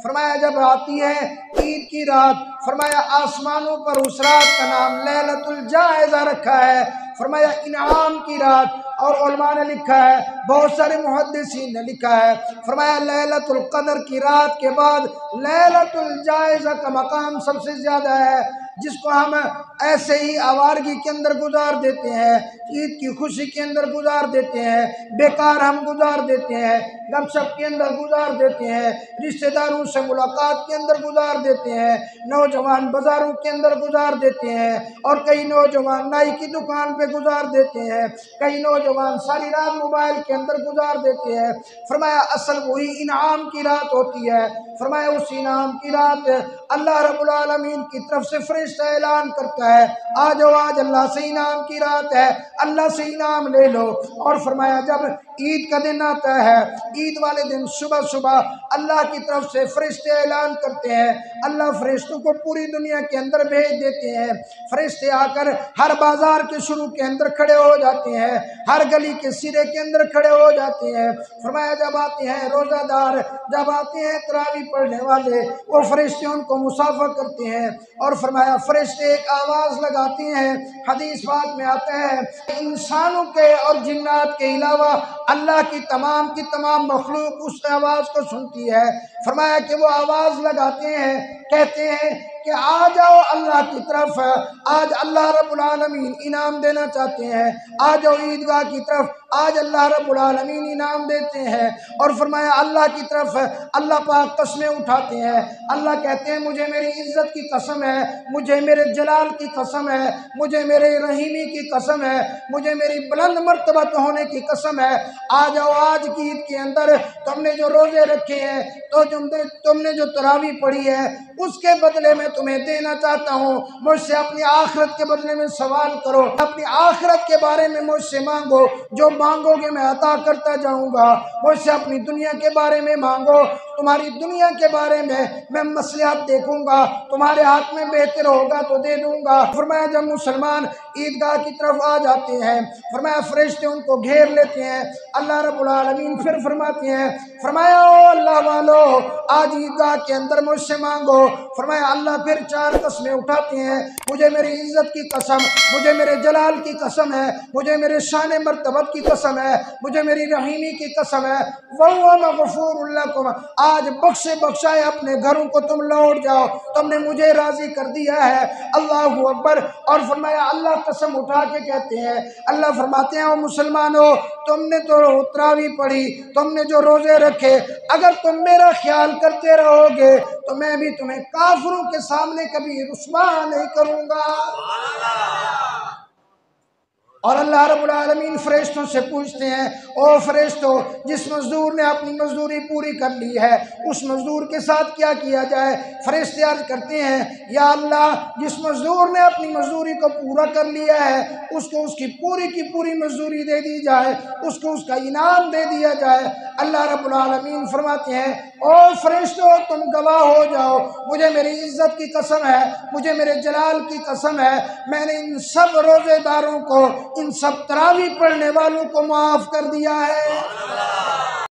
فرمایا جب آتی ہے عید کی رات، فرمایا آسمانوں پر اس رات کا نام لیلۃ الجائزہ رکھا ہے، فرمایا انعام کی رات۔ اور علماء نے لکھا ہے، بہت سارے محدثین نے لکھا ہے، فرمایا لیلۃ القدر کی رات کے بعد لیلۃ الجائزہ کا مقام سب سے زیادہ ہے، جس کو ہم ایسے ہی آوارگی کے اندر گزار دیتے ہیں، عید کی خوشی کے اندر گزار دیتے ہیں، بیکار ہم گزار دیتے ہیں، گپ شپ کے اندر گزار دیتے ہیں، رشتہ داروں سے ملاقات کے اندر گزار دیتے ہیں، نوجوان بازاروں کے اندر گزار دیتے ہیں، اور کئی نوجوان نائی کی دکان پہ گزار دیتے ہیں، کئی نوجوان ساری رات موبائل کے اندر گزار دیتے ہیں۔ فرمایا اصل وہی انعام کی رات ہوتی ہے، فرمایا اس انعام کی رات اللہ رب العالمین کی طرف سے فرشتہ اعلان کرتا ہے، آ جاؤ آج اللہ سے انعام کی رات ہے، اللہ سے انعام لے لو۔ اور فرمایا جب عید کا دن آتا ہے، عید والے دن صبح صبح اللہ کی طرف سے فرشتے اعلان کرتے ہیں، اللہ فرشتوں کو پوری دنیا کے اندر بھیج دیتے ہیں، فرشتے آ کر ہر بازار کے شروع کے اندر کھڑے ہو جاتے ہیں، ہر گلی کے سرے کے اندر کھڑے ہو جاتے ہیں۔ فرمایا جب آتے ہیں روزہ دار، جب آتے ہیں تراویح پڑھنے والے، وہ فرشتے ان کو مصافحہ کرتے ہیں، اور فرمایا فرشتے ایک آواز لگاتے ہیں، حدیث پاک میں آتا ہے انسانوں کے اور جنات کے علاوہ اللہ کی تمام مخلوق اس آواز کو سنتی ہے۔ فرمایا کہ وہ آواز لگاتے ہیں، کہتے ہیں کہ آ جاؤ اللہ کی طرف، آج اللہ رب العالمین انعام دینا چاہتے ہیں، آ جاؤ عیدگاہ کی طرف، آج اللہ رب العالمین انعام دیتے ہیں۔ اور فرمایا اللہ کی طرف اللہ پاک قسمیں اٹھاتے ہیں، اللہ کہتے ہیں مجھے میری عزت کی قسم ہے، مجھے میرے جلال کی قسم ہے، مجھے میرے رحیمی کی قسم ہے، مجھے میری بلند مرتبہ ہونے کی قسم ہے، آ جاؤ آج کی عید کے اندر تم نے جو روزے رکھے ہیں، تو تم نے جو تراویح پڑھی ہے، اس کے بدلے میں تمہیں دینا چاہتا ہوں، مجھ سے اپنی آخرت کے بدلے میں سوال کرو، اپنی آخرت کے بارے میں مجھ سے مانگو، جو مانگو گے میں عطا کرتا جاؤں گا، مجھ سے اپنی دنیا کے بارے میں مانگو، تمہاری دنیا کے بارے میں مصلحت دیکھوں گا، تمہارے ہاتھ میں بہتر ہوگا تو دے دوں گا۔ فرمایا جب مسلمان عیدگاہ کی طرف آ جاتے ہیں، فرمایا فرشتے ان کو گھیر لیتے ہیں، اللہ رب العالمین پھر فرماتے ہیں، فرمایا او اللہ والو آج عیدگاہ کے اندر مجھ سے مانگو۔ فرمایا اللہ پھر 4 قسمیں اٹھاتے ہیں، مجھے میری عزت کی قسم، مجھے میرے جلال کی قسم ہے، مجھے میرے شان مرتبت کی قسم ہے، مجھے میری رحیمی کی قسم ہے، وَهُوَ مَغْفُورٌ لَكُمْ، آج بخشائے اپنے گھروں کو تم لوٹ جاؤ، تم نے مجھے راضی کر دیا ہے، اللہ اکبر۔ اور فرمایا اللہ قسم اٹھا کے کہتے ہیں، اللہ فرماتے ہیں او مسلمانوں تم نے تو تراویح پڑھی، تم نے جو روزے رکھے، اگر تم میرا خیال کرتے رہو گے تو میں بھی تمہیں کافروں کے سامنے کبھی رسوا نہیں کروں گا۔ اور اللہ رب العالمین فرشتوں سے پوچھتے ہیں، او فرشتوں جس مزدور نے اپنی مزدوری پوری کر لی ہے اس مزدور کے ساتھ کیا کیا جائے؟ فرشتے عرض کرتے ہیں یا اللہ جس مزدور نے اپنی مزدوری کو پورا کر لیا ہے اس کو اس کی پوری مزدوری دے دی جائے، اس کو اس کا انعام دے دیا جائے۔ اللہ رب العالمین فرماتے ہیں او فرشتوں تم گواہ ہو جاؤ، مجھے میری عزت کی قسم ہے، مجھے میرے جلال کی قسم ہے، میں نے ان سب روزے داروں کو، ان سب تراویح پڑھنے والوں کو معاف کر دیا ہے۔